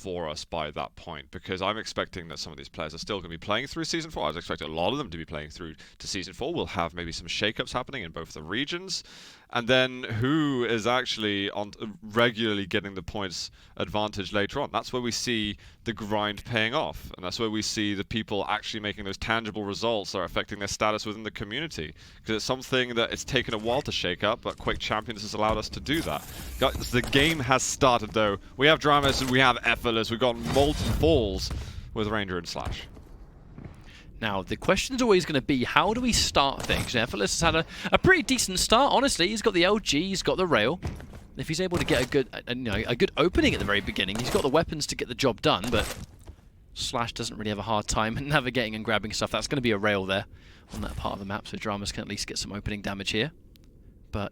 for us by that point, because I'm expecting that some of these players are still going to be playing through Season 4. I was expecting a lot of them to be playing through to Season 4. We'll have maybe some shakeups happening in both the regions. And then who is actually regularly getting the points advantage later on? That's where we see the grind paying off. And that's where we see the people actually making those tangible results that are affecting their status within the community. Because it's something that it's taken a while to shake up, but Quake Champions has allowed us to do that. Guys, the game has started though. We have DramiS and we have Effortless. We've got multiples with Ranger and Slash. Now, the question's always going to be, how do we start things? Effortless has had a pretty decent start, honestly. He's got the LG, he's got the rail. If he's able to get a good opening at the very beginning, he's got the weapons to get the job done, but Slash doesn't really have a hard time navigating and grabbing stuff. That's going to be a rail there on that part of the map, so DramiS can at least get some opening damage here. But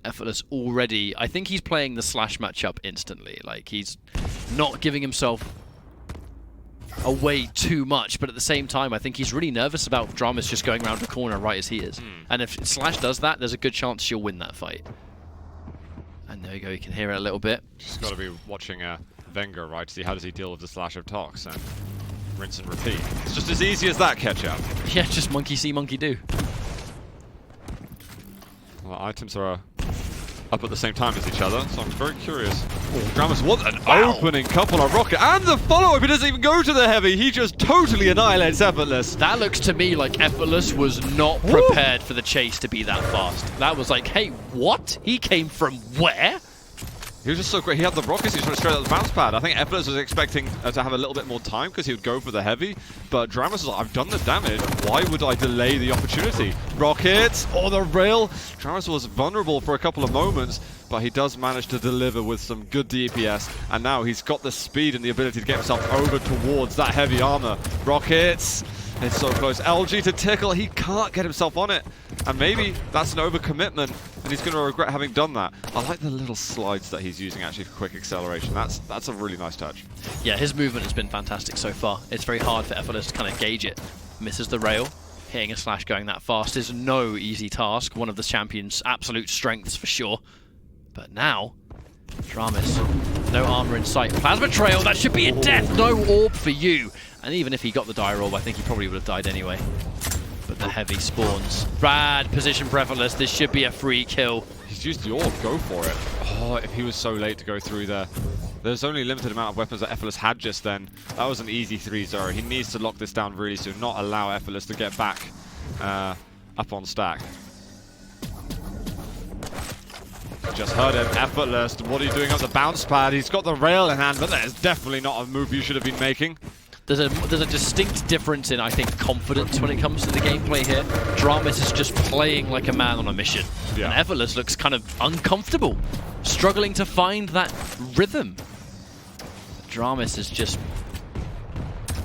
Effortless already, I think he's playing the Slash matchup instantly. Like, he's not giving himself away too much, but at the same time I think he's really nervous about DramiS just going around the corner right as he is. And if Slash does that, there's a good chance she'll win that fight. And there you go, you can hear it a little bit. Just got to be watching Wenger, right, to see how does he deal with the Slash of Tox, and rinse and repeat. It's just as easy as that, Ketchup. Yeah, just monkey see, monkey do. Well, items are up at the same time as each other, so I'm very curious. DramiS, what an opening couple of rocket, and the follow-up, he doesn't even go to the heavy, he just totally annihilates Effortless. That looks to me like Effortless was not prepared for the chase to be that fast. That was like, hey, what? He came from where? He was just so great. He had the rockets, he was trying to straight out the bounce pad. I think Effortless was expecting to have a little bit more time because he would go for the heavy, but DramiS was like, I've done the damage, why would I delay the opportunity? Rockets, or the rail. DramiS was vulnerable for a couple of moments, but he does manage to deliver with some good DPS, and now he's got the speed and the ability to get himself over towards that heavy armor. Rockets, it's so close. LG to tickle, he can't get himself on it, and maybe that's an overcommitment, and he's going to regret having done that. I like the little slides that he's using actually for quick acceleration. That's a really nice touch. Yeah, his movement has been fantastic so far. It's very hard for Effortless to kind of gauge it. Misses the rail. Hitting a Slash going that fast is no easy task. One of the champion's absolute strengths for sure. But now, DramiS, no armor in sight. Plasma Trail, that should be a death. No orb for you. And even if he got the dire orb, I think he probably would have died anyway. But the heavy spawns. Bad position for Effortless. This should be a free kill. He's used the orb, go for it. Oh, if he was so late to go through there. There's only a limited amount of weapons that Effortless had just then. That was an easy 3-0. He needs to lock this down really soon, not allow Effortless to get back up on stack. Just heard him, Effortless. What are you doing on the bounce pad? He's got the rail in hand, but that is definitely not a move you should have been making. There's a distinct difference in, I think, confidence when it comes to the gameplay here. DramiS is just playing like a man on a mission. Yeah. And Effortless looks kind of uncomfortable, struggling to find that rhythm. DramiS is just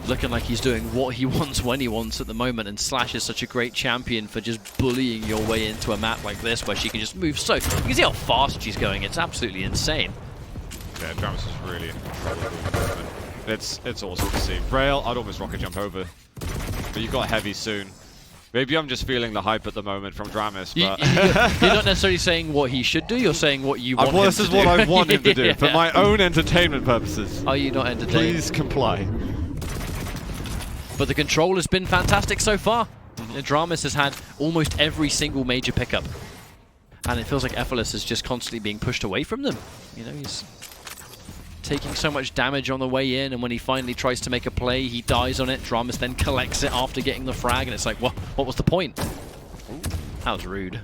looking like he's doing what he wants when he wants at the moment, and Slash is such a great champion for just bullying your way into a map like this where she can just move so... You can see how fast she's going, it's absolutely insane. Yeah, DramiS is really in control of the movement. It's awesome to see. Rail, I'd almost rocket jump over, but you got heavy soon. Maybe I'm just feeling the hype at the moment from DramiS, but... You're not necessarily saying what he should do, you're saying what you want him to do. This is what I want him to do, for my own entertainment purposes. Are you not entertained? Please comply. But the control has been fantastic so far. DramiS has had almost every single major pickup. And it feels like Effortless is just constantly being pushed away from them. You know, he's taking so much damage on the way in, and when he finally tries to make a play, he dies on it. DramiS then collects it after getting the frag, and it's like, what was the point? Ooh. That was rude.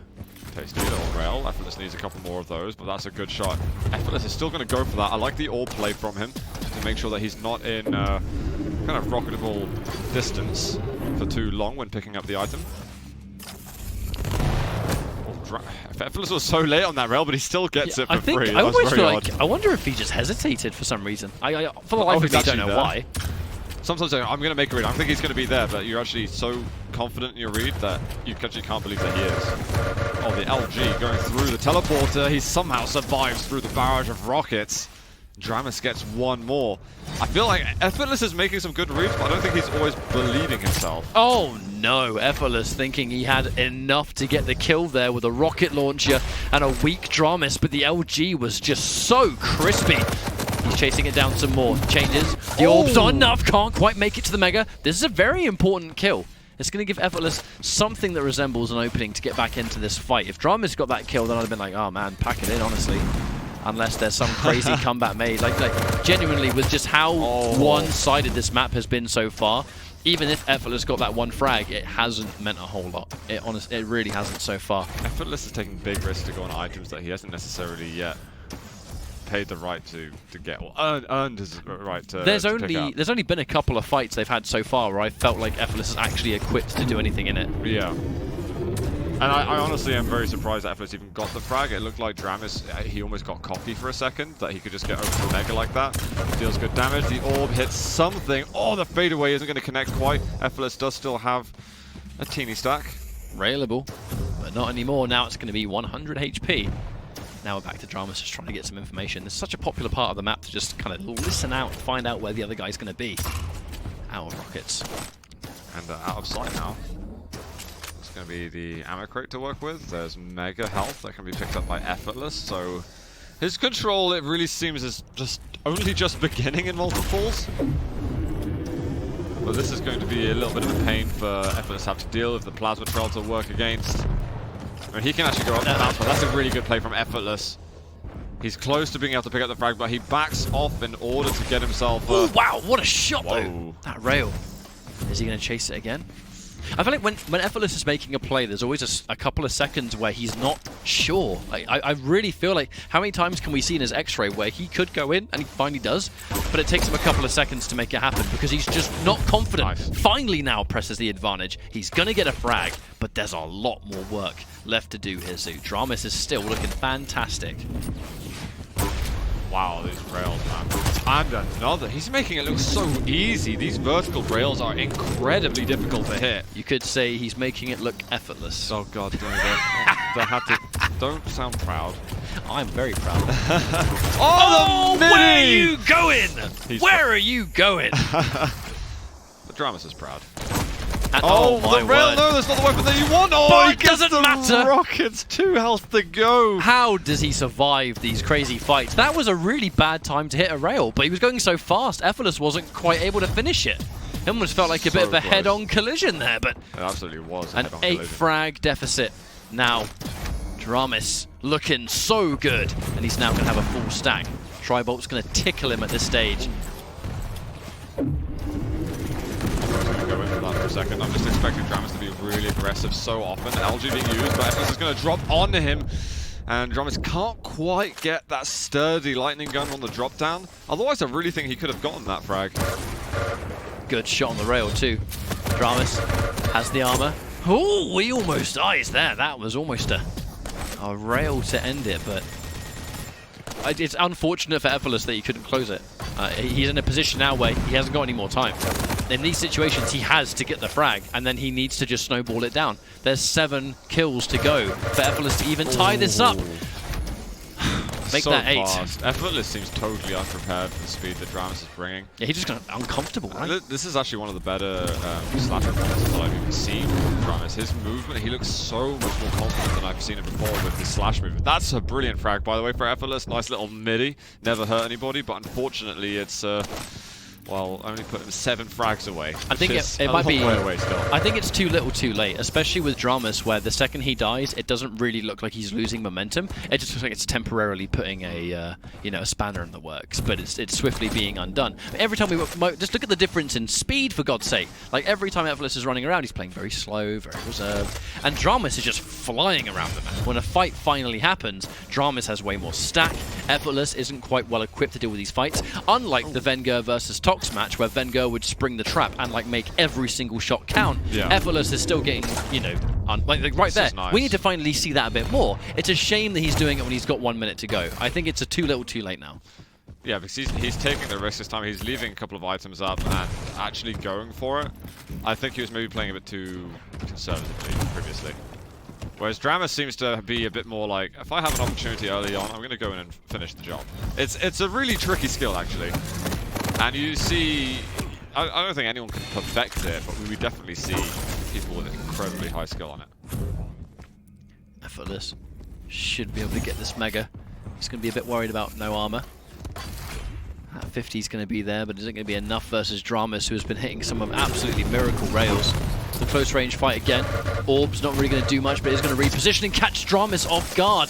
Tasty little rail. Effortless needs a couple more of those, but that's a good shot. Effortless is still going to go for that. I like the orb play from him to make sure that he's not in kind of rocketable distance for too long when picking up the item. Effortless was so late on that rail, but he still gets it for free. I almost feel like, I wonder if he just hesitated for some reason. I for the life of me, I don't know why. Sometimes I'm going to make a read. I think he's going to be there, but you're actually so confident in your read that you actually can't believe that he is. Oh, the LG going through the teleporter. He somehow survives through the barrage of rockets. DramiS gets one more. I feel like Effortless is making some good reads, but I don't think he's always believing himself. Oh no, Effortless thinking he had enough to get the kill there with a rocket launcher and a weak DramiS, but the LG was just so crispy. He's chasing it down some more. Changes. The orb's not enough. Can't quite make it to the Mega. This is a very important kill. It's going to give Effortless something that resembles an opening to get back into this fight. If DramiS got that kill, then I'd have been like, oh man, pack it in, honestly. Unless there's some crazy comeback made. Like genuinely, with just how one-sided this map has been so far, even if Effortless got that one frag, it hasn't meant a whole lot. It really hasn't so far. Effortless is taking big risks to go on items that he hasn't necessarily yet paid the right to get, or earned his right to There's pick up. there's only been a couple of fights they've had so far where I felt like Effortless is actually equipped to do anything in it. Yeah. And I honestly am very surprised that Effortless even got the frag. It looked like DramiS, he almost got cocky for a second, that he could just get over to the Mega like that. Deals good damage. The orb hits something. Oh, the fadeaway isn't going to connect quite. Effortless does still have a teeny stack. Railable, but not anymore. Now it's going to be 100 HP. Now we're back to DramiS just trying to get some information. This is such a popular part of the map to just kind of listen out and find out where the other guy's going to be. Out of rockets. And out of sight now. Going to be the ammo crate to work with. There's mega health that can be picked up by Effortless, so his control, it really seems, is only just beginning in multiples. But this is going to be a little bit of a pain for Effortless to have to deal with the plasma trail to work against. I mean, he can actually go up the bounce, but that's a really good play from Effortless. He's close to being able to pick up the frag, but he backs off in order to get himself. Oh wow! What a shot though! That rail. Is he going to chase it again? I feel like when Effortless is making a play, there's always a couple of seconds where he's not sure. I really feel like, how many times can we see in his X-ray where he could go in, and he finally does, but it takes him a couple of seconds to make it happen because he's just not confident. Nice. Finally now presses the advantage. He's going to get a frag, but there's a lot more work left to do here, so DramiS is still looking fantastic. Wow, these rails, man. And another. He's making it look so easy. These vertical rails are incredibly difficult to hit. You could say he's making it look effortless. Oh god, don't sound proud. I'm very proud. Oh, where are you going? Where are you going? The DramiS is proud. And, the rail, word. no, that's not the weapon that you want. Oh, but it doesn't matter. Rockets, 2 health to go. How does he survive these crazy fights? That was a really bad time to hit a rail, but he was going so fast, Effortless wasn't quite able to finish it. It almost felt like a bit of a head-on collision there, but it absolutely was an 8-frag deficit. Now, DramiS looking so good, and he's now going to have a full stack. Tribolt's going to tickle him at this stage. Go into that for a second. I'm just expecting DramiS to be really aggressive so often. LG being used, but Effortless is going to drop onto him. And DramiS can't quite get that sturdy lightning gun on the drop down. Otherwise, I really think he could have gotten that frag. Good shot on the rail too. DramiS has the armor. Oh, he almost dies there. That was almost a rail to end it, but it's unfortunate for Effortless that he couldn't close it. He's in a position now where he hasn't got any more time. In these situations, he has to get the frag, and then he needs to just snowball it down. There's 7 kills to go for Effortless to even tie this up. Make that 8. Fast. Effortless seems totally unprepared for the speed that DramiS is bringing. Yeah, he's just kind of uncomfortable, right? This is actually one of the better slasher performances that I've even seen from DramiS. His movement, he looks so much more confident than I've seen him before with his slash movement. That's a brilliant frag, by the way, for Effortless. Nice little midi. Never hurt anybody, but unfortunately it's... well, only put him 7 frags away. I think it might be. I think it's too little, too late, especially with DramiS, where the second he dies, it doesn't really look like he's losing momentum. It just looks like it's temporarily putting a a spanner in the works, but it's swiftly being undone. Every time we just look at the difference in speed, for God's sake. Like every time Effortless is running around, he's playing very slow, very reserved, and DramiS is just flying around the map. When a fight finally happens, DramiS has way more stack. Effortless isn't quite well equipped to deal with these fights, unlike the Wenger versus Tox match where Wenger would spring the trap and make every single shot count. Yeah. Effortless is still getting, like right there. Nice. We need to finally see that a bit more. It's a shame that he's doing it when he's got 1 minute to go. I think it's a too little too late now. Yeah, because he's taking the risk this time. He's leaving a couple of items up and actually going for it. I think he was maybe playing a bit too conservatively previously. Whereas DramiS seems to be a bit more like, if I have an opportunity early on, I'm going to go in and finish the job. It's a really tricky skill, actually. And you see, I don't think anyone can perfect it, but we definitely see people with incredibly high skill on it. Effortless should be able to get this Mega. He's going to be a bit worried about no armor. That 50 is going to be there, but is it going to be enough versus DramiS, who has been hitting some of absolutely miracle rails? The close range fight again. Orb's not really going to do much, but he's going to reposition and catch DramiS off guard.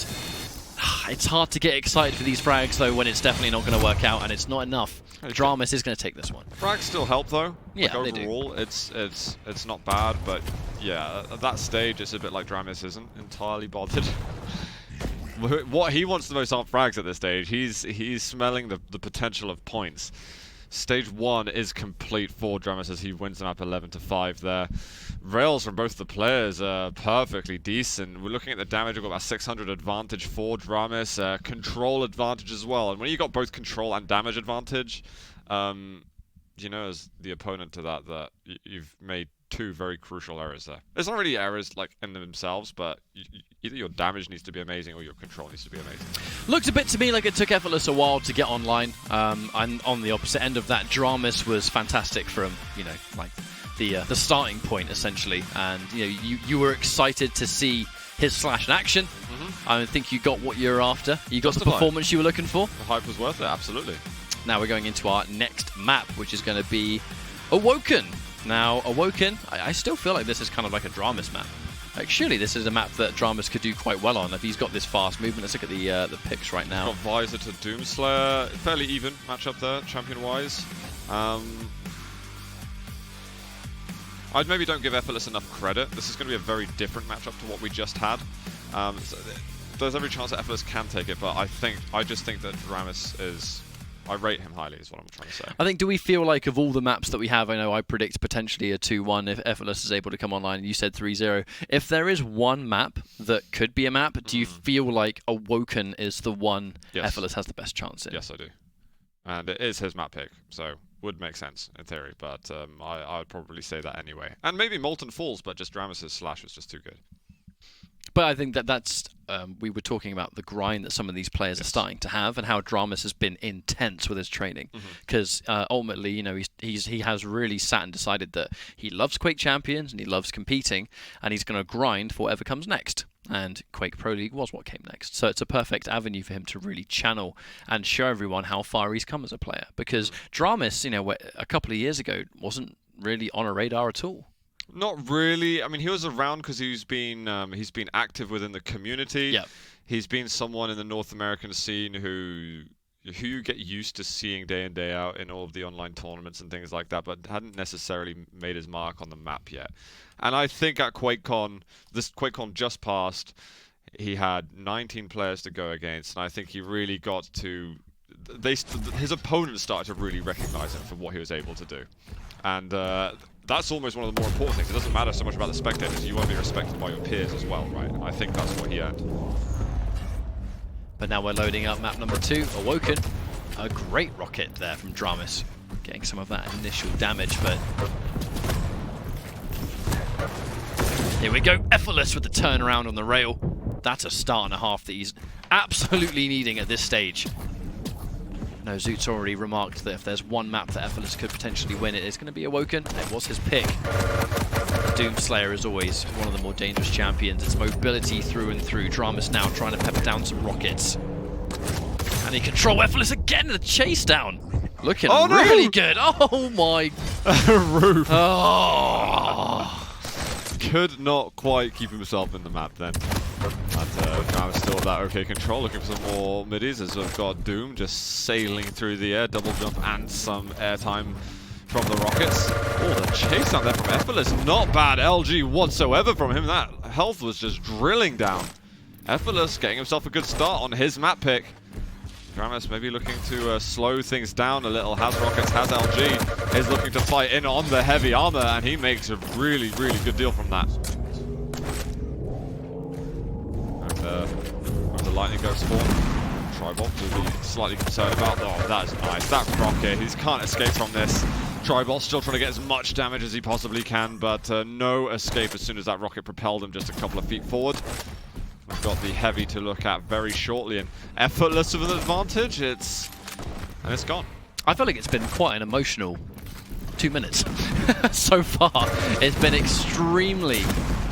It's hard to get excited for these frags, though, when it's definitely not going to work out, and it's not enough. DramiS is going to take this one. Frags still help, though. Yeah, like, they overall, do. it's not bad, but yeah, at that stage, it's a bit like DramiS isn't entirely bothered. What he wants the most aren't frags at this stage. He's smelling the potential of points. Stage 1 is complete for DramiS as he wins the map 11-5 there. Rails from both the players are perfectly decent. We're looking at the damage. We've got about 600 advantage for DramiS. Control advantage as well. And when you got both control and damage advantage, you know, as the opponent to that you've made two very crucial errors there. It's not really errors like in themselves, but either your damage needs to be amazing or your control needs to be amazing. Looked a bit to me like it took Effortless a while to get online, and on the opposite end of that, DramiS was fantastic from, you know, like the starting point essentially, and you know, you were excited to see his slash in action. I think you got what you were after. You got the performance you were looking for. The hype was worth it, absolutely. Now we're going into our next map, which is going to be Awoken. Now, Awoken, I still feel like this is kind of like a DramiS map. Like, surely this is a map that DramiS could do quite well on if he's got this fast movement. Let's look at the picks right now. Got Visor to Doomslayer. Fairly even matchup there, champion-wise. I maybe don't give Effortless enough credit. This is going to be a very different matchup to what we just had. So there's every chance that Effortless can take it, but I just think that DramiS is... I rate him highly, is what I'm trying to say. I think, do we feel like of all the maps that we have, I know I predict potentially a 2-1 if Effortless is able to come online, and you said 3-0. If there is one map that could be a map, do you feel like Awoken is the one Effortless has the best chance in? Yes, I do. And it is his map pick, so would make sense in theory, but I would probably say that anyway. And maybe Molten Falls, but just DramiS' slash was just too good. But I think that's we were talking about the grind that some of these players are starting to have, and how DramiS has been intense with his training. Because ultimately, you know, he has really sat and decided that he loves Quake Champions and he loves competing, and he's going to grind for whatever comes next. And Quake Pro League was what came next. So it's a perfect avenue for him to really channel and show everyone how far he's come as a player. Because DramiS, you know, a couple of years ago wasn't really on a radar at all. Not really. I mean, he was around because he's been active within the community. Yeah. He's been someone in the North American scene who you get used to seeing day in, day out in all of the online tournaments and things like that, but hadn't necessarily made his mark on the map yet. And I think at QuakeCon, this QuakeCon just passed, he had 19 players to go against, and I think he really got to... his opponents started to really recognize him for what he was able to do. And that's almost one of the more important things. It doesn't matter so much about the spectators. You want to be respected by your peers as well, right? I think that's what he earned. But now we're loading up map number 2, Awoken. A great rocket there from DramiS. Getting some of that initial damage, but... Here we go, Effortless with the turnaround on the rail. That's a start and a half that he's absolutely needing at this stage. No, Zoot's already remarked that if there's one map that Effortless could potentially win, it is going to be Awoken. It was his pick. Doomslayer is always one of the more dangerous champions. It's mobility through and through. DramiS now trying to pepper down some rockets. And he control Effortless again, the chase down. Looking really good. Oh my... Roof. Oh. Could not quite keep himself in the map then. And DramiS still with that okay control, looking for some more middies as we've got Doom just sailing through the air, double jump and some airtime from the rockets. Oh, the chase down there from Effortless, not bad LG whatsoever from him. That health was just drilling down. Effortless getting himself a good start on his map pick. DramiS maybe looking to slow things down a little. Has rockets, has LG, is looking to fight in on the heavy armor, and he makes a really, really good deal from that. When the lightning goes spawn, Tribal will be slightly concerned about. Oh, that's nice. That rocket, he can't escape from this. Tribal still trying to get as much damage as he possibly can, but no escape as soon as that rocket propelled him just a couple of feet forward. We've got the heavy to look at very shortly, and Effortless with an advantage. It's gone. I feel like it's been quite an emotional 2 minutes so far. It's been extremely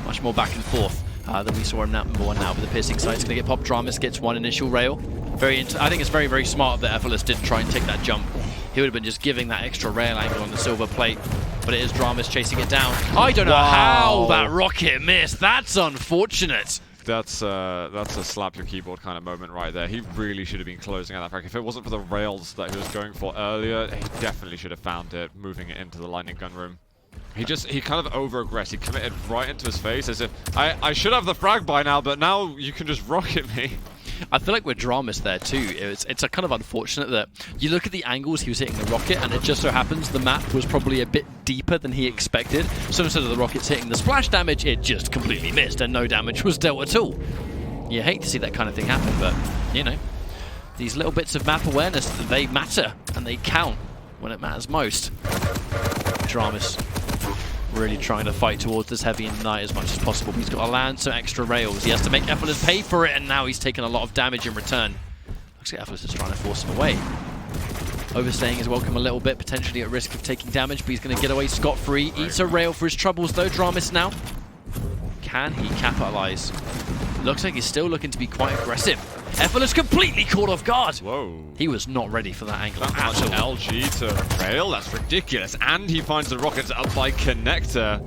much more back and forth. than we saw in number 1 now. But the piercing sight's going to get popped. DramiS gets one initial rail. I think it's very, very smart that Effortless didn't try and take that jump. He would have been just giving that extra rail angle on the silver plate. But it is DramiS chasing it down. I don't know how that rocket missed. That's unfortunate. That's a slap your keyboard kind of moment right there. He really should have been closing out that frag. If it wasn't for the rails that he was going for earlier, he definitely should have found it, moving it into the lightning gun room. He kind of over-aggressed. He committed right into his face as if, I should have the frag by now, but now you can just rocket me. I feel like with DramiS there too, it's a kind of unfortunate that you look at the angles he was hitting the rocket, and it just so happens the map was probably a bit deeper than he expected. So instead of the rockets hitting the splash damage, it just completely missed and no damage was dealt at all. You hate to see that kind of thing happen, but you know, these little bits of map awareness, they matter and they count when it matters most. DramiS really trying to fight towards this heavy and deny as much as possible. He's got to land some extra rails. He has to make Effortless pay for it, and now he's taking a lot of damage in return. Looks like Effortless is trying to force him away. Overstaying his welcome a little bit, potentially at risk of taking damage, but he's going to get away scot-free. Eats a rail for his troubles though, DramiS now. Can he capitalize? Looks like he's still looking to be quite aggressive. Effortless completely caught off guard. Whoa. He was not ready for that angle That at all. LG to rail, that's ridiculous. And he finds the rockets up by connector.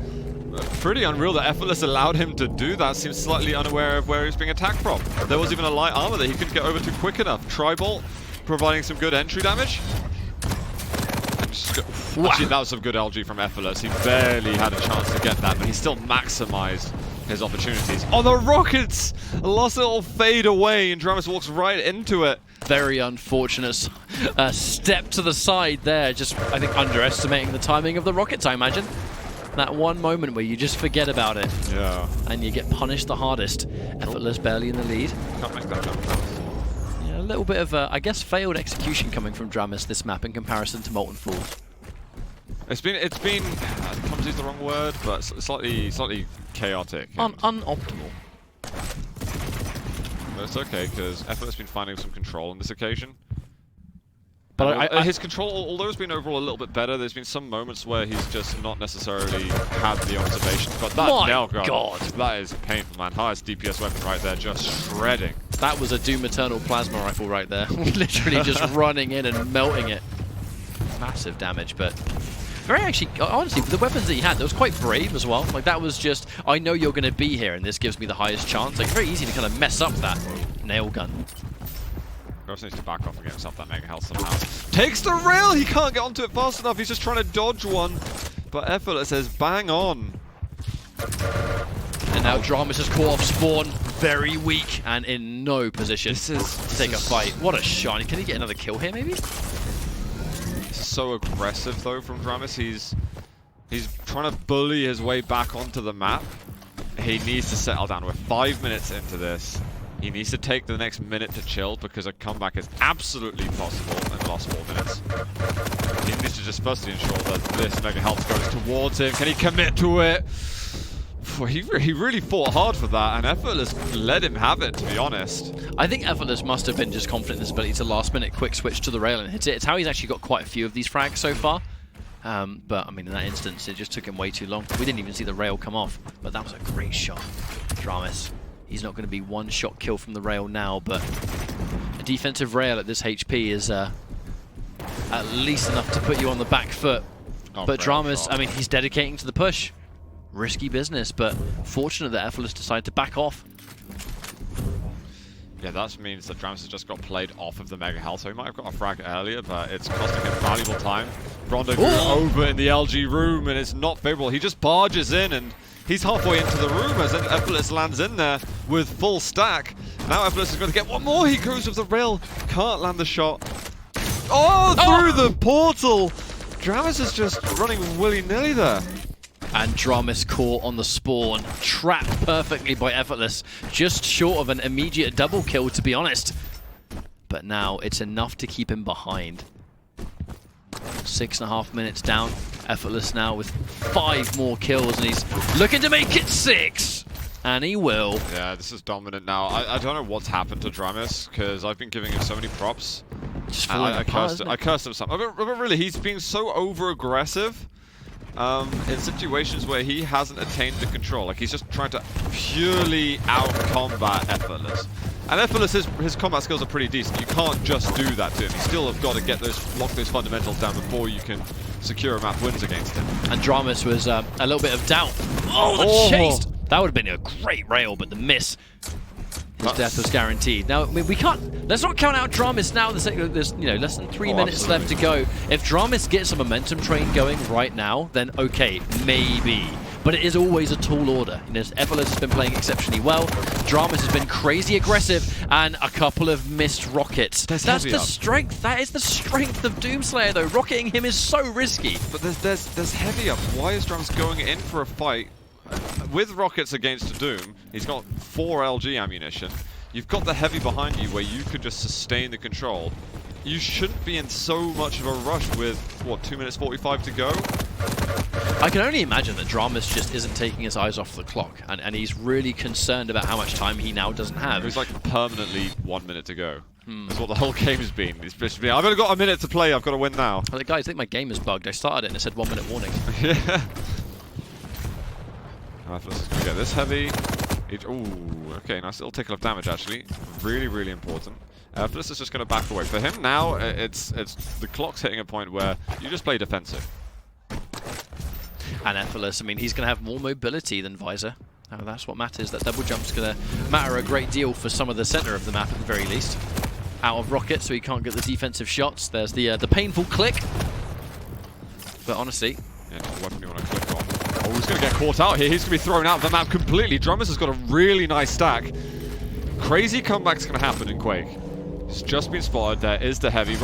Pretty unreal that Effortless allowed him to do that. Seems slightly unaware of where he's being attacked from. There was even a light armor that he couldn't get over to quick enough. Tri-bolt providing some good entry damage. Actually, that was some good LG from Effortless. He barely had a chance to get that, but he still maximized his opportunities. Oh, the rockets! Lost it all fade away, and DramiS walks right into it. Very unfortunate step to the side there. Just, I think, underestimating the timing of the rockets, I imagine. That one moment where you just forget about it. Yeah. And you get punished the hardest. Effortless barely in the lead. Can't make that jump. Yeah, a little bit of, I guess, failed execution coming from DramiS this map in comparison to Molten Falls. It's been, clumsy is the wrong word, but slightly chaotic. Unoptimal. But it's okay, because Effortless has been finding some control on this occasion. But his control, although it's been overall a little bit better, there's been some moments where he's just not necessarily had the observation. But that nail gun, that is painful, man. Highest DPS weapon right there, just shredding. That was a Doom Eternal plasma rifle right there. Literally just running in and melting it. Massive damage, but very actually, honestly, the weapons that he had, that was quite brave as well. Like, that was just, I know you're going to be here, and this gives me the highest chance. Like, very easy to kind of mess up that nail gun. Gross needs to back off against up that mega health somehow. Takes the rail! He can't get onto it fast enough. He's just trying to dodge one. But Effortless says, bang on. And now DramiS has caught off spawn. Very weak and in no position to take a fight. What a shot. Can he get another kill here, maybe? So aggressive though from DramiS. He's trying to bully his way back onto the map. He needs to settle down. We're 5 minutes into this. He needs to take the next minute to chill because a comeback is absolutely possible in the last 4 minutes. He needs to just firstly ensure that this mega health goes towards him. Can he commit to it? He really fought hard for that, and Effortless let him have it, to be honest. I think Effortless must have been just confident in his ability to last-minute quick switch to the rail and hit it. It's how he's actually got quite a few of these frags so far. But, I mean, in that instance, it just took him way too long. We didn't even see the rail come off, but that was a great shot. DramiS. He's not going to be one-shot kill from the rail now, but a defensive rail at this HP is at least enough to put you on the back foot. But DramiS, I mean, he's dedicating to the push. Risky business, but fortunate that Effortless decided to back off. Yeah, that means that DramiS has just got played off of the mega health, so he might have got a frag earlier, but it's costing him valuable time. Rendezvous over in the LG room, and it's not favorable. He just barges in, and he's halfway into the room as Effortless lands in there with full stack. Now Effortless is going to get one more. He goes with the rail, can't land the shot. Oh, through the portal! DramiS is just running willy-nilly there. And DramiS caught on the spawn, trapped perfectly by Effortless, just short of an immediate double kill, to be honest. But now it's enough to keep him behind. 6.5 minutes down. Effortless now with 5 more kills, and he's looking to make it 6. And he will. Yeah, this is dominant now. I don't know what's happened to DramiS, because I've been giving him so many props. Just I cursed him some. But really, he's being so over-aggressive. in situations where he hasn't attained the control. Like, he's just trying to purely out-combat Effortless. And Effortless, his combat skills are pretty decent. You can't just do that to him. You still have got to get lock those fundamentals down before you can secure map wins against him. And DramiS was a little bit of doubt. Oh, the chase! That would have been a great rail, but the miss. His death was guaranteed. Now, I mean, we can't. Let's not count out DramiS now. There's less than 3 minutes left to go. If DramiS gets a momentum train going right now, then okay, maybe. But it is always a tall order. Effortless has been playing exceptionally well. DramiS has been crazy aggressive, and a couple of missed rockets. That's the strength. That is the strength of Doomslayer, though. Rocketing him is so risky. But there's heavy up. Why is DramiS going in for a fight with rockets against Doom? He's got 4 LG ammunition. You've got the heavy behind you where you could just sustain the control. You shouldn't be in so much of a rush with, what, 2 minutes 45 to go? I can only imagine that DramiS just isn't taking his eyes off the clock, and he's really concerned about how much time he now doesn't have. He's like permanently 1 minute to go. That's what the whole game has been. It's basically, I've only got a minute to play, I've got to win now. Well, guys, I think my game is bugged. I started it and it said 1 minute warning. Yeah. Effortless is going to get this heavy. Ooh, okay, nice little tickle of damage actually. Really, really important. Effortless is just going to back away. For him now, it's the clock's hitting a point where you just play defensive. And Effortless, I mean, he's going to have more mobility than Visor. That's what matters. That double jump's going to matter a great deal for some of the center of the map at the very least. Out of rocket, so he can't get the defensive shots. There's the painful click. But honestly, yeah, what weapon you want to click on? Oh, he's going to get caught out here. He's going to be thrown out of the map completely. DramiS has got a really nice stack. Crazy comeback's going to happen in Quake. It's just been spotted. There is the heavy.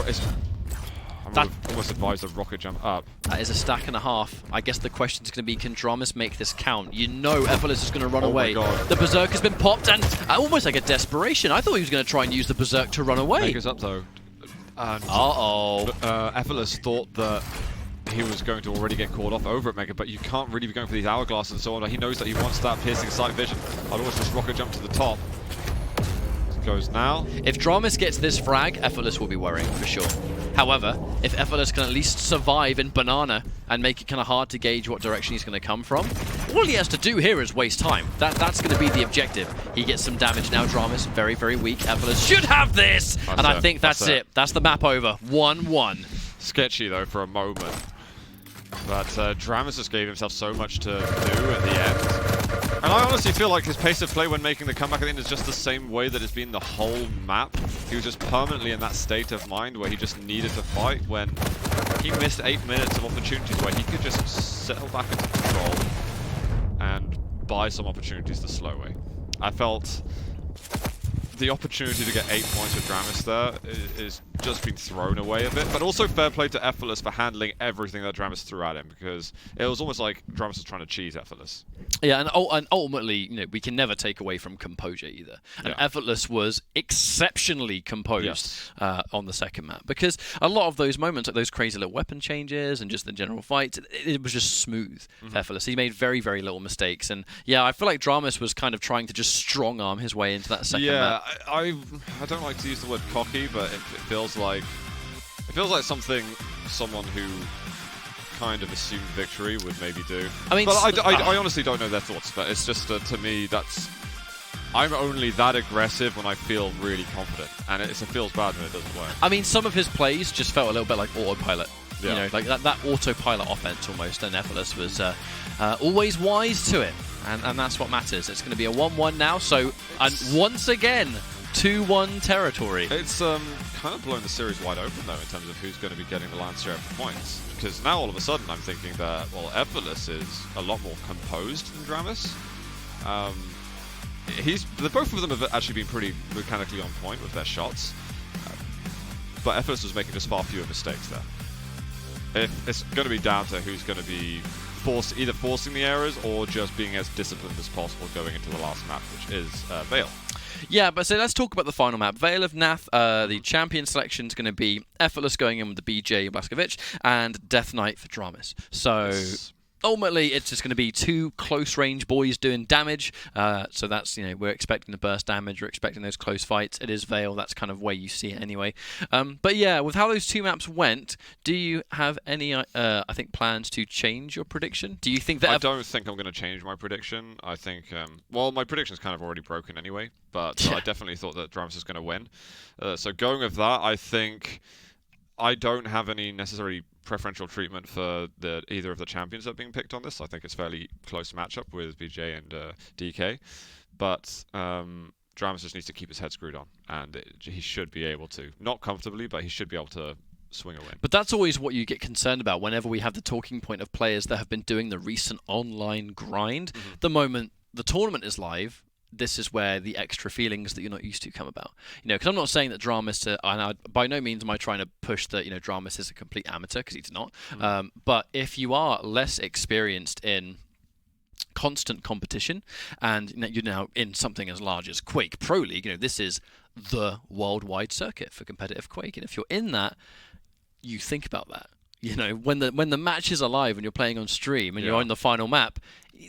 I'm almost advised the rocket jump up. That is a stack and a half. I guess the question is going to be, can DramiS make this count? You know Effortless is going to run away. My God. The Berserk has been popped, and almost like a desperation. I thought he was going to try and use the Berserk to run away. Make us up, though. Effortless thought that he was going to already get caught off over at Mega, but you can't really be going for these hourglasses and so on. He knows that he wants that piercing sight vision. I'd always just rocket jump to the top. Goes now. If DramiS gets this frag, Effortless will be worrying for sure. However, if Effortless can at least survive in Banana and make it kind of hard to gauge what direction he's going to come from, all he has to do here is waste time. That's going to be the objective. He gets some damage now. DramiS very, very weak. Effortless should have this, and I think that's it. That's the map over. 1-1. Sketchy though for a moment, but DramiS just gave himself so much to do at the end. And I honestly feel like his pace of play when making the comeback at the end is just the same way that it's been the whole map. He was just permanently in that state of mind where he just needed to fight when he missed 8 minutes of opportunities where he could just settle back into control and buy some opportunities the slow way. I felt the opportunity to get 8 points with DramiS there is just been thrown away a bit, but also fair play to Effortless for handling everything that DramiS threw at him, because it was almost like DramiS was trying to cheese Effortless. Yeah, and ultimately, we can never take away from composure either. And Effortless was exceptionally composed on the second map, because a lot of those moments, like those crazy little weapon changes and just the general fights, it was just smooth for Effortless. He made very, very little mistakes, and yeah, I feel like DramiS was kind of trying to just strong arm his way into that second map. I don't like to use the word cocky, but it feels like someone who kind of assumed victory would maybe do. I mean, but I honestly don't know their thoughts. But it's just to me I'm only that aggressive when I feel really confident, and it feels bad when it doesn't work. I mean, some of his plays just felt a little bit like autopilot. Yeah. Like that autopilot offense almost, and Effortless was always wise to it, and that's what matters. It's going to be a 1-1 now, so once again, 2-1 territory. It's kind of blown the series wide open though in terms of who's going to be getting the lion's share of the points, because now all of a sudden I'm thinking that, well, Effortless is a lot more composed than DramiS. Both of them have actually been pretty mechanically on point with their shots, but Effortless was making just far fewer mistakes there. It's going to be down to who's going to be either forcing the errors or just being as disciplined as possible going into the last map, which is Veil. Yeah, but so let's talk about the final map. Veil of Nath, the champion selection is going to be Effortless going in with the BJ Blaskovic and Death Knight for DramiS. So, ultimately, it's just going to be two close-range boys doing damage. So that's, we're expecting the burst damage. We're expecting those close fights. It is Veil. That's kind of where you see it anyway. But yeah, with how those two maps went, do you have any, I think, plans to change your prediction? Do you think that... I don't think I'm going to change my prediction. I think, well, my prediction's kind of already broken anyway, but I definitely thought that DramiS was going to win. So going with that, I think I don't have any necessary preferential treatment for either of the champions that are being picked on this. I think it's fairly close matchup with BJ and DK, but DramiS just needs to keep his head screwed on, and he should be able to, not comfortably, but he should be able to swing a win. But that's always what you get concerned about whenever we have the talking point of players that have been doing the recent online grind. The moment the tournament is live, this is where the extra feelings that you're not used to come about. Because I'm not saying that DramiS, and by no means am I trying to push that, DramiS is a complete amateur, because he's not. But if you are less experienced in constant competition, and you're now in something as large as Quake Pro League, this is the worldwide circuit for competitive Quake. And if you're in that, you think about that. When the match is alive and you're playing on stream and you're on the final map,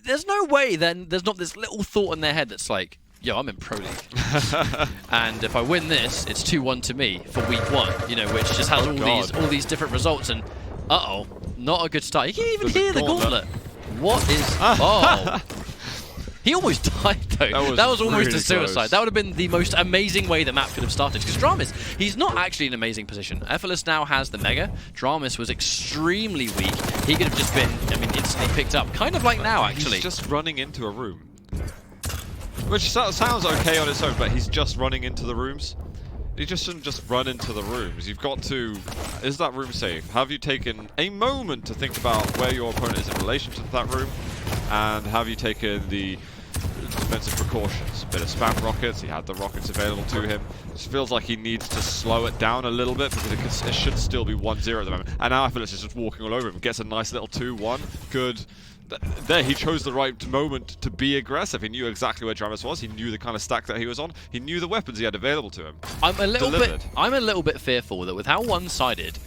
there's no way then there's not this little thought in their head that's like, yo, I'm in Pro League. And if I win this, it's 2-1 to me for week 1, which just has all these different results. And not a good start. You can't even hear the gauntlet. What is... Oh. He almost died, though. That was almost a suicide. Close. That would have been the most amazing way the map could have started. Because DramiS, he's not actually in an amazing position. Effortless now has the Mega. DramiS was extremely weak. He could have just been, instantly picked up. Kind of like now, actually. He's just running into a room. Which sounds okay on its own, but he's just running into the rooms. You just shouldn't just run into the rooms. You've got to... Is that room safe? Have you taken a moment to think about where your opponent is in relation to that room? And have you taken the defensive precautions? A bit of spam rockets. He had the rockets available to him. It feels like he needs to slow it down a little bit because it should still be 1-0 at the moment. And now Effortless is just walking all over him. Gets a nice little 2-1. Good. There, he chose the right moment to be aggressive. He knew exactly where DramiS was. He knew the kind of stack that he was on. He knew the weapons he had available to him. I'm a little bit fearful that with how one-sided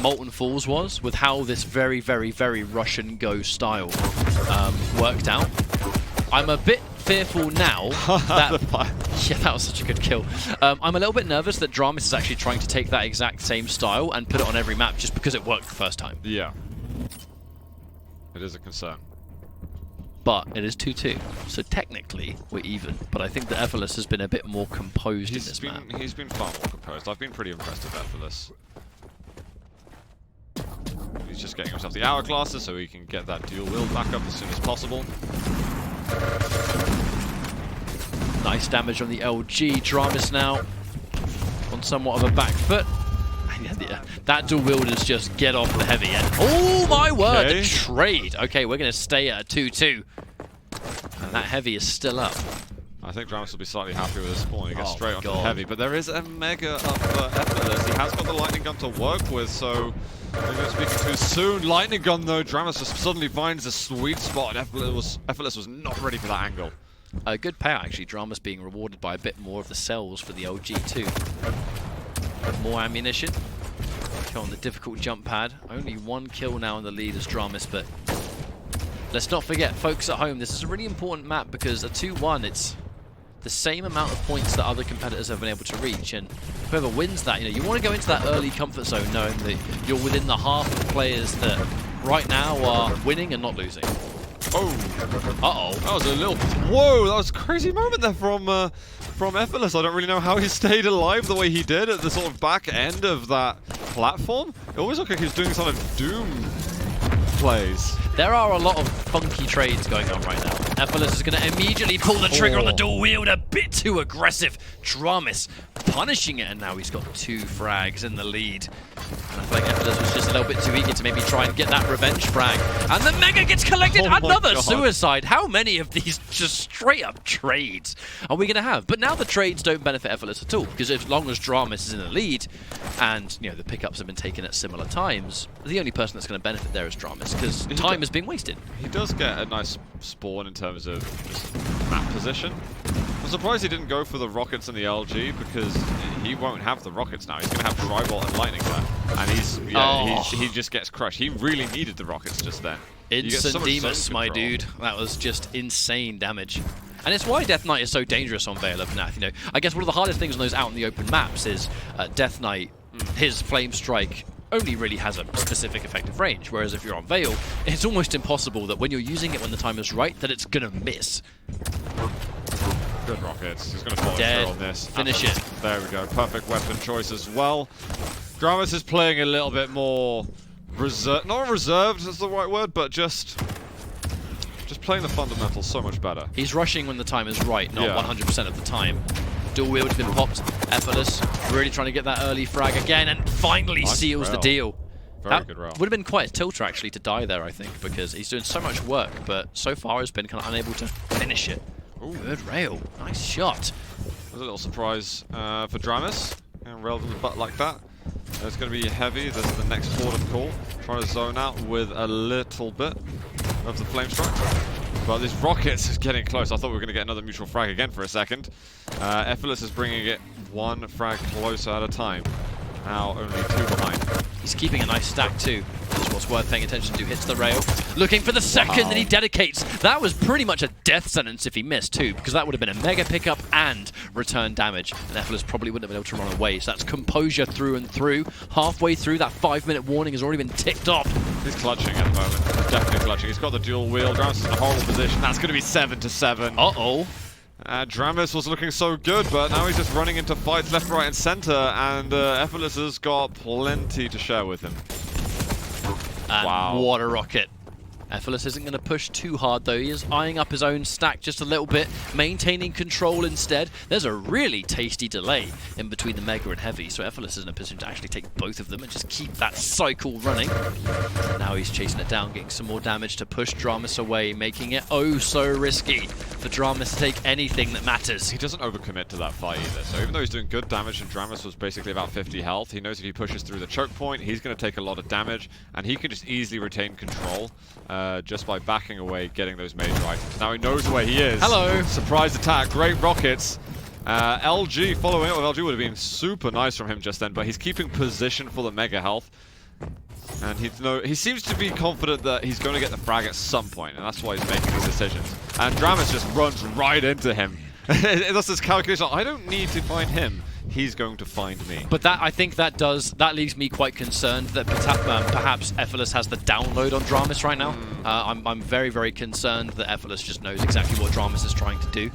Molten Falls was, with how this very, very, very Russian Go style worked out, I'm a bit fearful now that... Yeah, that was such a good kill. I'm a little bit nervous that DramiS is actually trying to take that exact same style and put it on every map just because it worked the first time. Yeah. It is a concern. But it is 2-2, so technically we're even. But I think that Effortless has been a bit more composed in this map. He's been far more composed. I've been pretty impressed with Effortless. He's just getting himself the hourglasses so he can get that dual wield back up as soon as possible. Nice damage on the LG. DramiS now on somewhat of a back foot. That dual wielders just get off the heavy end. Oh my word, the trade. Okay, we're going to stay at a 2-2. And that heavy is still up. I think DramiS will be slightly happy with his spawn. He gets straight onto the heavy, but there is a Mega up for Effortless. He has got the lightning gun to work with, so maybe I'm speaking too soon. Lightning gun though, DramiS just suddenly finds a sweet spot. Effortless was not ready for that angle. A good payout actually. DramiS being rewarded by a bit more of the cells for the LG too. More ammunition. Kill on the difficult jump pad. Only one kill now in the lead as DramiS, but let's not forget, folks at home, this is a really important map because a 2-1, it's the same amount of points that other competitors have been able to reach, and whoever wins that, you want to go into that early comfort zone knowing that you're within the half of players that right now are winning and not losing. Oh. Uh-oh. That was a little... Whoa, that was a crazy moment there from Effortless. I don't really know how he stayed alive the way he did at the sort of back end of that platform. It always looked like he was doing some of Doom plays. There are a lot of funky trades going on right now. Effortless is going to immediately pull the trigger on the dual wield, a bit too aggressive. DramiS punishing it, and now he's got 2 frags in the lead. And I feel like Effortless was just a little bit too eager to maybe try and get that revenge frag. And the Mega gets collected! Another suicide! How many of these just straight up trades are we going to have? But now the trades don't benefit Effortless at all, because as long as DramiS is in the lead, and the pickups have been taken at similar times, the only person that's going to benefit there is DramiS, because time is being wasted. He does get a nice spawn in terms of just map position. I'm surprised he didn't go for the rockets and the LG, because he won't have the rockets now. He's going to have Tribolt and Lightning there. And he just gets crushed. He really needed the rockets just then. Instant so much DramiS, zone my control. dude. That was just insane damage. And it's why Death Knight is so dangerous on Veil of Nath. You know, I guess one of the hardest things on those out in the open maps is Death Knight, his Flame Strike only really has a specific effective range, whereas if you're on Veil, it's almost impossible that when you're using it when the time is right, that it's gonna miss. Good rockets. He's going to follow Dead. through on this. Finish it. There we go. Perfect weapon choice as well. DramiS is playing a little bit more reserved. Not reserved is the right word, but just playing the fundamentals so much better. He's rushing when the time is right, not Yeah. 100% of the time. Dual wield's been popped. Effortless really trying to get that early frag again and finally Nice seals the rail. deal. Very good rail. Would have been quite a tilter actually to die there, I think, because he's doing so much work, but so far has been kind of unable to finish it. Ooh. Good rail. Nice shot. There's a little surprise for DramiS. And railed in the butt like that. It's going to be heavy. This is the next port of call. Trying to zone out with a little bit of the flame strike. But these rockets is getting close. I thought we were going to get another mutual frag again for a second. Effortless is bringing it one frag closer at a time. Now only two behind. He's keeping a nice stack too. That's what's worth paying attention to. Hits the rail. Looking for the second that he dedicates. That was pretty much a death sentence if he missed too, because that would have been a mega pickup and return damage. And Effortless probably wouldn't have been able to run away. So that's composure through and through. Halfway through, that 5-minute warning has already been ticked off. He's clutching at the moment. He's definitely clutching. He's got the dual wheel. DramiS is in a horrible position. That's going to be 7-7. Uh-oh. DramiS was looking so good, but now he's just running into fights left, right, and center, and Effortless has got plenty to share with him. And Wow. what a rocket. Effortless isn't going to push too hard though. He is eyeing up his own stack just a little bit, maintaining control instead. There's a really tasty delay in between the Mega and Heavy, so Effortless is in a position to actually take both of them and just keep that cycle running. Now he's chasing it down, getting some more damage to push DramiS away, making it oh so risky for DramiS to take anything that matters. He doesn't overcommit to that fight either, so even though he's doing good damage and DramiS was basically about 50 health, he knows if he pushes through the choke point, he's going to take a lot of damage, and he can just easily retain control just by backing away, getting those major items. Now he knows where he is. Hello. Surprise attack, great rockets. LG following up with LG would have been super nice from him just then, but he's keeping position for the mega health. And he seems to be confident that he's going to get the frag at some point, and that's why he's making his decisions. And DramiS just runs right into him. That's his calculation. I don't need to find him. He's going to find me. But I think that leaves me quite concerned that perhaps Effortless has the download on DramiS right now. I'm very, very concerned that Effortless just knows exactly what DramiS is trying to do.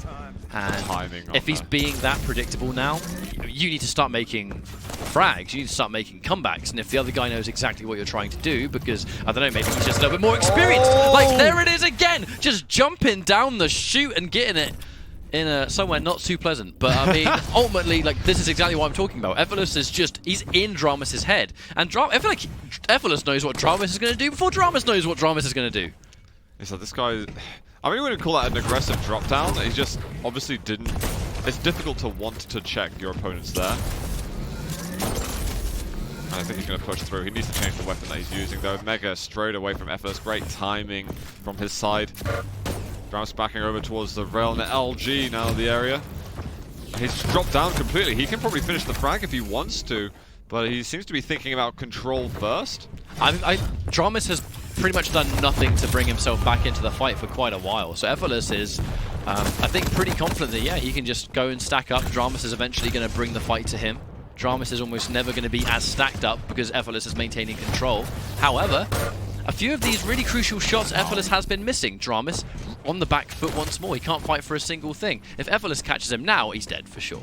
And Timing if he's being that predictable now, you need to start making frags, you need to start making comebacks, and if the other guy knows exactly what you're trying to do, because, I don't know, maybe he's just a little bit more experienced. Like, there it is again! Just jumping down the chute and getting it in somewhere not too pleasant. But, I mean, ultimately, like, this is exactly what I'm talking about. Effortless is just, he's in DramiS' head. And I feel like Effortless knows what DramiS is going to do before DramiS knows what DramiS is going to do. So this guy... I mean, we wouldn't call that an aggressive drop down. He just obviously didn't... It's difficult to want to check your opponents there. And I think he's going to push through. He needs to change the weapon that he's using, though. Mega straight away from Effortless. Great timing from his side. DramiS backing over towards the rail. And LG now in the area. He's dropped down completely. He can probably finish the frag if he wants to, but he seems to be thinking about control first. DramiS has pretty much done nothing to bring himself back into the fight for quite a while. So Effortless is, I think, pretty confident that, yeah, he can just go and stack up. DramiS is eventually going to bring the fight to him. DramiS is almost never going to be as stacked up because Effortless is maintaining control. However, a few of these really crucial shots Effortless has been missing. DramiS on the back foot once more. He can't fight for a single thing. If Effortless catches him now, he's dead for sure.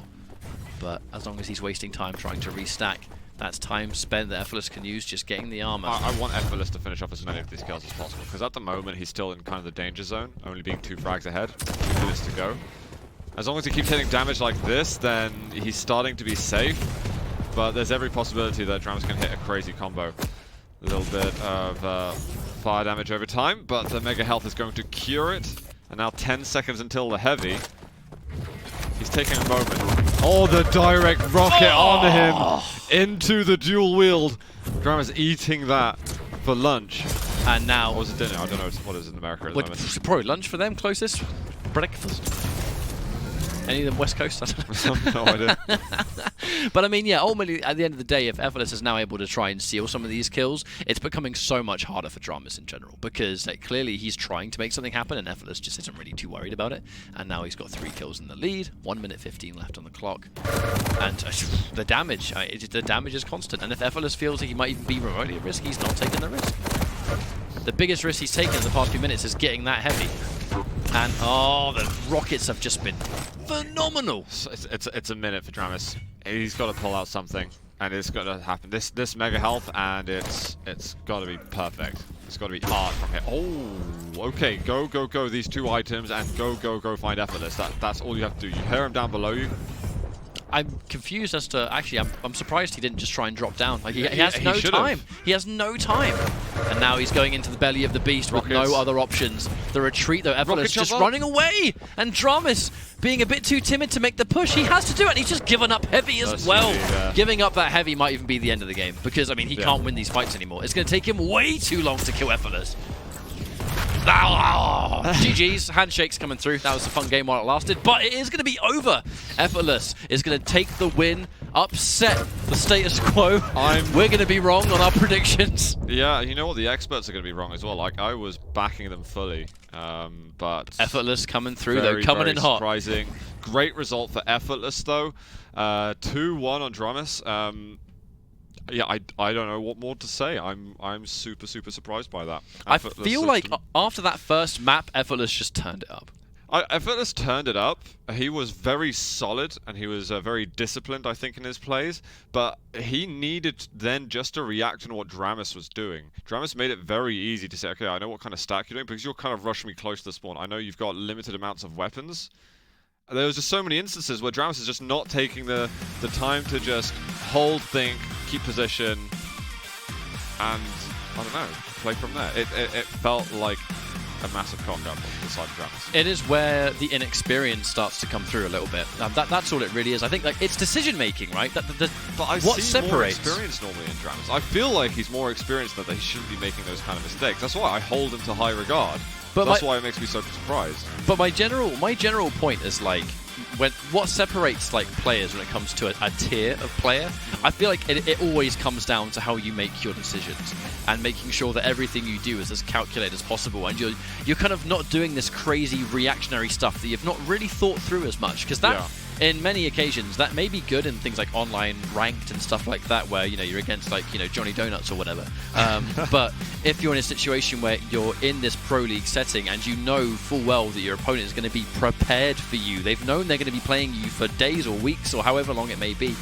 But as long as he's wasting time trying to restack, that's time spent that Effortless can use just getting the armor. I want Effortless to finish off as many of these kills as possible, because at the moment he's still in kind of the danger zone, only being 2 frags ahead, 2 minutes to go. As long as he keeps hitting damage like this, then he's starting to be safe, but there's every possibility that DramiS can hit a crazy combo. A little bit of fire damage over time, but the mega health is going to cure it, and now 10 seconds until the heavy. He's taking a moment. Oh, the direct rocket on him into the dual wield. DramiS eating that for lunch. And now... Or was it dinner? I don't know what it is in America at the moment. Probably lunch for them, closest. Breakfast. any of them West Coast? I don't know. No idea. But I mean, yeah, ultimately, at the end of the day, if Effortless is now able to try and seal some of these kills, it's becoming so much harder for DramiS in general, because clearly he's trying to make something happen, and Effortless just isn't really too worried about it. And now he's got 3 kills in the lead, 1 minute 15 left on the clock. And the damage, the damage is constant. And if Effortless feels that he might even be remotely at risk, he's not taking the risk. The biggest risk he's taken in the past few minutes is getting that heavy. And, oh, the rockets have just been phenomenal. It's a minute for DramiS. He's got to pull out something, and it's got to happen. This mega health, and it's got to be perfect. It's got to be hard from here. Oh, okay. Go, go, go. These 2 items, and go, go, go. Find Effortless. That's all you have to do. You hear him down below you. I'm confused as to, actually, I'm surprised he didn't just try and drop down. Like, he has no time. He has no time. And now he's going into the belly of the beast with no other options. The retreat, though, Effortless just running away. And DramiS being a bit too timid to make the push. He has to do it, and he's just given up heavy as well. Giving up that heavy might even be the end of the game, because, I mean, he can't win these fights anymore. It's going to take him way too long to kill Effortless. Oh, GG's, handshakes coming through. That was a fun game while it lasted, but it is going to be over. Effortless is going to take the win, upset the status quo. We're going to be wrong on our predictions. Yeah, you know what? The experts are going to be wrong as well. Like, I was backing them fully, but Effortless coming through, though, coming in hot. Surprising. Great result for Effortless, though. 2-1 on DramiS. Yeah, I don't know what more to say. I'm super surprised by that. Effortless, I feel like after that first map, Effortless just turned it up. Effortless turned it up. He was very solid, and he was very disciplined, I think, in his plays. But he needed then just to react on what DramiS was doing. DramiS made it very easy to say, okay, I know what kind of stack you're doing, because you're kind of rushing me close to the spawn. I know you've got limited amounts of weapons. There was just so many instances where DramiS is just not taking the time to just hold, think, keep position, and, I don't know, play from there. It felt like a massive cock-up on the side of DramiS. It is where the inexperience starts to come through a little bit. That's all it really is. I think it's decision-making, right? But I see more experience normally in DramiS. I feel like he's more experienced that he shouldn't be making those kind of mistakes. That's why I hold him to high regard. But that's why it makes me so surprised. But my general point is, like, what separates like players when it comes to a tier of player, I feel like it always comes down to how you make your decisions and making sure that everything you do is as calculated as possible, and you're kind of not doing this crazy reactionary stuff that you've not really thought through as much, because that in many occasions that may be good in things like online ranked and stuff like that, where you're against, like, Johnny Donuts or whatever. But if you're in a situation where you're in this pro league setting and you know full well that your opponent is going to be prepared for you, they've known they're going to be playing you for days or weeks or however long it may be,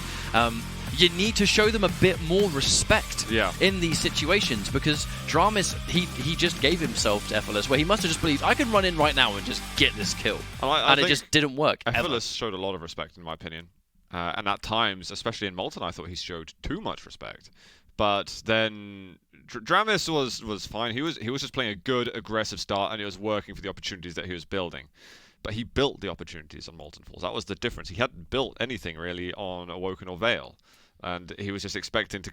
you need to show them a bit more respect in these situations, because DramiS, he just gave himself to Effortless, where he must have just believed, I can run in right now and just get this kill. And it just didn't work. Effortless showed a lot of respect, in my opinion. And at times, especially in Molten, I thought he showed too much respect. But then DramiS was fine. He was just playing a good, aggressive start, and it was working for the opportunities that he was building. But he built the opportunities on Molten Falls. That was the difference. He hadn't built anything really on Awoken or Veil. And he was just expecting to